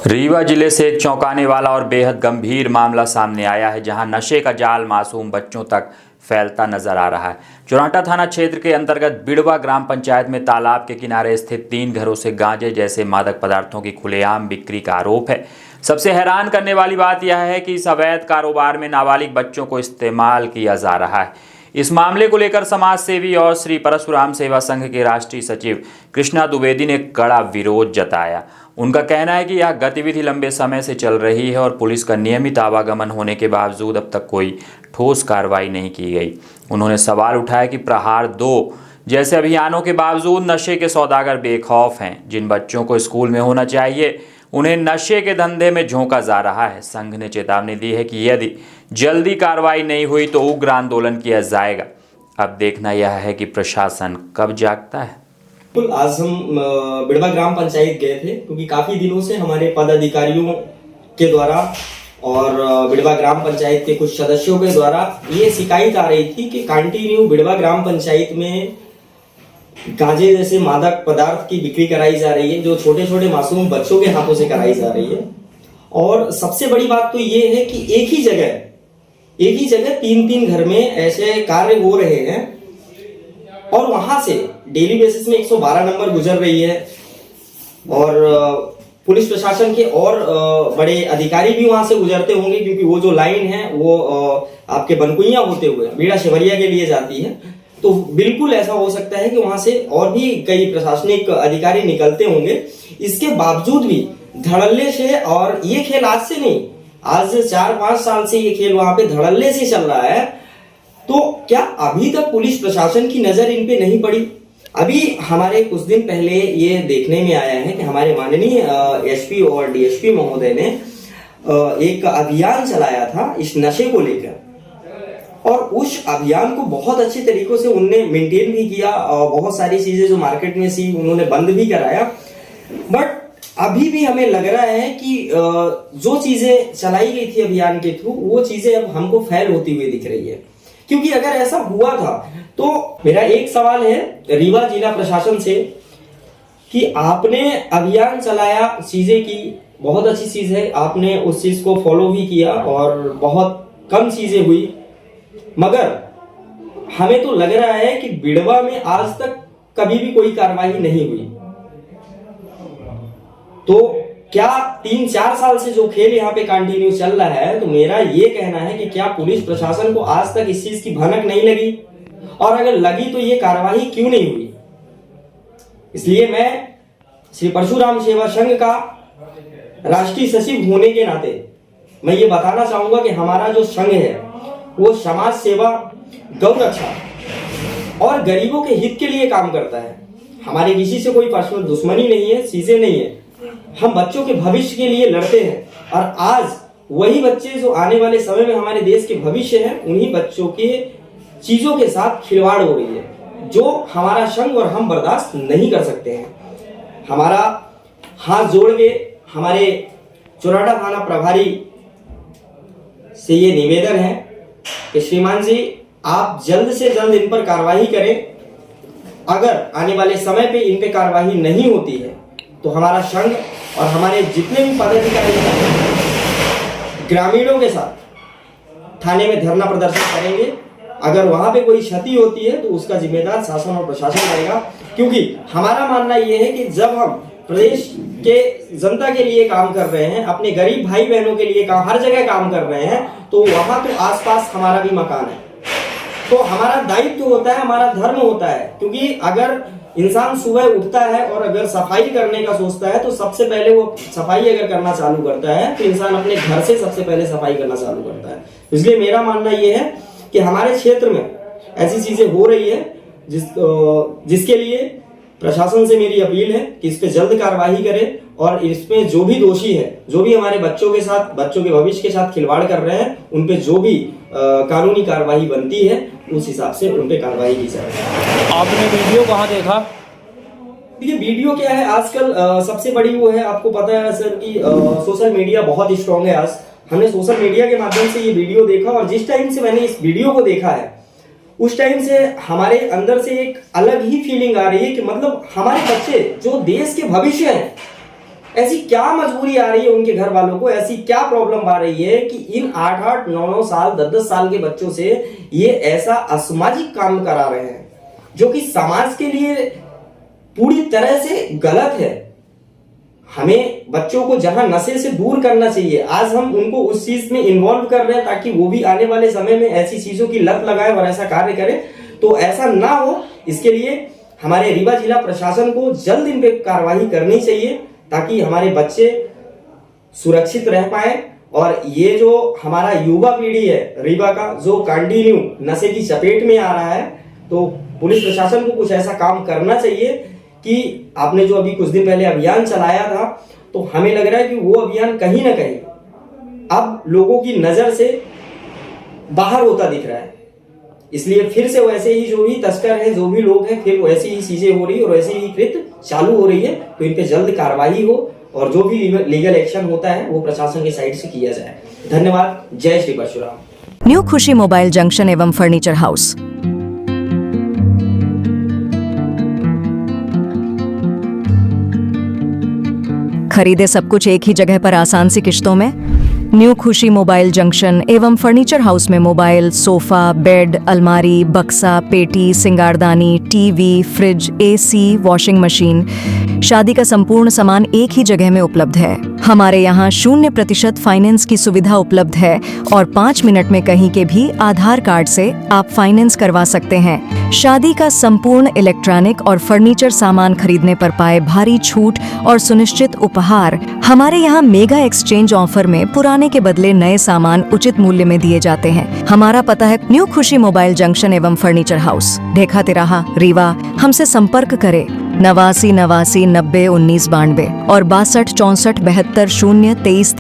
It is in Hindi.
रीवा जिले से एक चौंकाने वाला और बेहद गंभीर मामला सामने आया है, जहां नशे का जाल मासूम बच्चों तक फैलता नजर आ रहा है। चुराटा थाना क्षेत्र के अंतर्गत बिड़वा ग्राम पंचायत में तालाब के किनारे स्थित 3 घरों से गांजे जैसे मादक पदार्थों की खुलेआम बिक्री का आरोप है। सबसे हैरान करने वाली बात यह है कि इस अवैध कारोबार में नाबालिग बच्चों को इस्तेमाल किया जा रहा है। इस मामले को लेकर समाज सेवी और श्री परशुराम सेवा संघ के राष्ट्रीय सचिव कृष्णा द्विवेदी ने कड़ा विरोध जताया। उनका कहना है कि यह गतिविधि लंबे समय से चल रही है और पुलिस का नियमित आवागमन होने के बावजूद अब तक कोई ठोस कार्रवाई नहीं की गई। उन्होंने सवाल उठाया कि प्रहार 2 जैसे अभियानों के बावजूद नशे के सौदागर बेखौफ हैं। जिन बच्चों को स्कूल में होना चाहिए उन्हें नशे के धंधे में झोंका जा रहा है। संघ ने चेतावनी दी है कि यदि जल्दी कार्रवाई नहीं हुई तो उग्र आंदोलन किया जाएगा। अब देखना यह है कि प्रशासन कब जागता है। बिल्कुल, आज हम बिड़वा ग्राम पंचायत गए थे क्योंकि काफी दिनों से हमारे पदाधिकारियों के द्वारा और बिड़वा ग्राम पंचायत के कुछ सदस्यों के द्वारा ये शिकायत आ रही थी कि कंटिन्यू बिड़वा ग्राम पंचायत में गांजे जैसे मादक पदार्थ की बिक्री कराई जा रही है, जो छोटे छोटे मासूम बच्चों के हाथों से कराई जा रही है। और सबसे बड़ी बात तो ये है कि एक ही जगह 3-3 घर में ऐसे कार्य हो रहे हैं और वहां से डेली बेसिस में 112 नंबर गुजर रही है और पुलिस प्रशासन के और बड़े अधिकारी भी वहां से गुजरते होंगे, क्योंकि वो जो लाइन है वो आपके बनकुइया होते हुए बीड़ा शिवरिया के लिए जाती है। तो बिल्कुल ऐसा हो सकता है कि वहां से और भी कई प्रशासनिक अधिकारी निकलते होंगे। इसके बावजूद भी धड़ल्ले से, और ये खेल आज से नहीं, आज से 4-5 साल से ये खेल वहां पे धड़ल्ले से चल रहा है। तो क्या अभी तक पुलिस प्रशासन की नजर इन पे नहीं पड़ी? अभी हमारे कुछ दिन पहले ये देखने में आया है कि हमारे माननीय एसपी और डीएसपी महोदय ने एक अभियान चलाया था इस नशे को लेकर, और उस अभियान को बहुत अच्छे तरीकों से उनने मेंटेन भी किया और बहुत सारी चीजें जो मार्केट में थी उन्होंने बंद भी कराया। बट अभी भी हमें लग रहा है कि जो चीजें चलाई गई थी अभियान के थ्रू वो चीजें अब हमको फैल होती हुई दिख रही है। क्योंकि अगर ऐसा हुआ था तो मेरा एक सवाल है रीवा जिला प्रशासन से कि आपने अभियान चलाया, चीजें की, बहुत अच्छी चीज है, आपने उस चीज को फॉलो भी किया और बहुत कम चीजें हुई, मगर हमें तो लग रहा है कि बिड़वा में आज तक कभी भी कोई कार्रवाई नहीं हुई। तो क्या 3-4 साल से जो खेल यहाँ पे कंटिन्यू चल रहा है, तो मेरा ये कहना है कि क्या पुलिस प्रशासन को आज तक इस चीज की भनक नहीं लगी, और अगर लगी तो ये कार्रवाई क्यों नहीं हुई? इसलिए मैं श्री परशुराम सेवा संघ का राष्ट्रीय सचिव होने के नाते मैं ये बताना चाहूंगा कि हमारा जो संघ है वो समाज सेवा, गौ रक्षा और गरीबों के हित के लिए काम करता है। हमारे किसी से कोई पर्सनल दुश्मनी नहीं है, चीजें नहीं है। हम बच्चों के भविष्य के लिए लड़ते हैं, और आज वही बच्चे जो आने वाले समय में हमारे देश के भविष्य हैं, उन्हीं बच्चों के चीजों के साथ खिलवाड़ हो रही है, जो हमारा संघ और हम बर्दाश्त नहीं कर सकते हैं। हमारा हाथ जोड़ के हमारे चुराटा थाना प्रभारी से ये निवेदन है कि श्रीमान जी, आप जल्द से जल्द इन पर कार्रवाई करें। अगर आने वाले समय पे इन पे कार्रवाई नहीं होती है तो हमारा संघ और हमारे जितने भी पदाधिकारी ग्रामीणों के साथ थाने में धरना प्रदर्शन करेंगे। अगर वहां पे कोई क्षति होती है तो उसका जिम्मेदार शासन और प्रशासन रहेगा, क्योंकि हमारा मानना यह है कि जब हम प्रदेश के जनता के लिए काम कर रहे हैं, अपने गरीब भाई बहनों के लिए काम, हर जगह काम कर रहे हैं, तो वहां तो आसपास हमारा भी मकान है, तो हमारा दायित्व होता है, हमारा धर्म होता है। क्योंकि अगर इंसान सुबह उठता है और अगर सफाई करने का सोचता है तो सबसे पहले वो सफाई अगर करना चालू करता है तो इंसान अपने घर से सबसे पहले सफाई करना चालू करता है। इसलिए मेरा मानना ये है कि हमारे क्षेत्र में ऐसी चीजें हो रही है जिसके लिए प्रशासन से मेरी अपील है कि इस पे जल्द कार्रवाई करे, और इसमें जो भी दोषी है, जो भी हमारे बच्चों के साथ, बच्चों के भविष्य के साथ खिलवाड़ कर रहे हैं, उन पे जो भी कानूनी कार्रवाई बनती है उस हिसाब से उन पे कार्रवाई की जाए। आपने वीडियो कहाँ देखा? देखिए, वीडियो क्या है, आजकल सबसे बड़ी वो है, आपको पता है सर कि सोशल मीडिया बहुत स्ट्रांग है। आज हमने सोशल मीडिया के माध्यम से ये वीडियो देखा, और जिस टाइम से मैंने इस वीडियो को देखा है उस टाइम से हमारे अंदर से एक अलग ही फीलिंग आ रही है कि मतलब हमारे बच्चे जो देश के भविष्य हैं, ऐसी क्या मजबूरी आ रही है उनके घर वालों को, ऐसी क्या प्रॉब्लम आ रही है कि इन 8-8, 9-9 साल, 10-10 साल के बच्चों से ये ऐसा असामाजिक काम करा रहे हैं जो कि समाज के लिए पूरी तरह से गलत है। हमें बच्चों को जहां नशे से दूर करना चाहिए, आज हम उनको उस चीज में इन्वॉल्व कर रहे हैं ताकि वो भी आने वाले समय में ऐसी चीजों की लत लगाए और ऐसा कार्य करे। तो ऐसा ना हो, इसके लिए हमारे रीवा जिला प्रशासन को जल्द इन पे कार्रवाई करनी चाहिए ताकि हमारे बच्चे सुरक्षित रह पाए। और ये जो हमारा युवा पीढ़ी है रीवा का, जो कंटिन्यू नशे की चपेट में आ रहा है, तो पुलिस प्रशासन को कुछ ऐसा काम करना चाहिए कि आपने जो अभी कुछ दिन पहले अभियान चलाया था, तो हमें लग रहा है कि वो अभियान कहीं ना कहीं अब लोगों की नजर से बाहर होता दिख रहा है। इसलिए फिर से वैसे ही जो भी तस्कर हैं, जो भी लोग हैं, फिर वैसी ही चीजें हो रही है और वैसी ही कृत्य चालू हो रही है। तो इन पे जल्द कार्रवाई हो और जो भी लीगल एक्शन होता है वो प्रशासन की साइड से किया जाए। धन्यवाद। जय Shri Parshuram. New Khushi mobile junction एवं फर्नीचर हाउस। खरीदे सब कुछ एक ही जगह पर आसान सी किश्तों में। न्यू खुशी मोबाइल जंक्शन एवं फर्नीचर हाउस में मोबाइल, सोफा, बेड, अलमारी, बक्सा, पेटी, सिंगारदानी, TV, fridge, AC, washing machine, शादी का संपूर्ण सामान एक ही जगह में उपलब्ध है। हमारे यहाँ 0% फाइनेंस की सुविधा उपलब्ध है और 5 मिनट में कहीं के भी आधार कार्ड से आप फाइनेंस करवा सकते हैं। शादी का संपूर्ण इलेक्ट्रॉनिक और फर्नीचर सामान खरीदने पर पाए भारी छूट और सुनिश्चित उपहार। हमारे यहाँ मेगा एक्सचेंज ऑफर में पुराने के बदले नए सामान उचित मूल्य में दिए जाते हैं। हमारा पता है न्यू खुशी मोबाइल जंक्शन एवं फर्नीचर हाउस, ढेखा तिराहा, रीवा। हमसे संपर्क करें 89 89 90 19 92 और 62 64 72 0 23।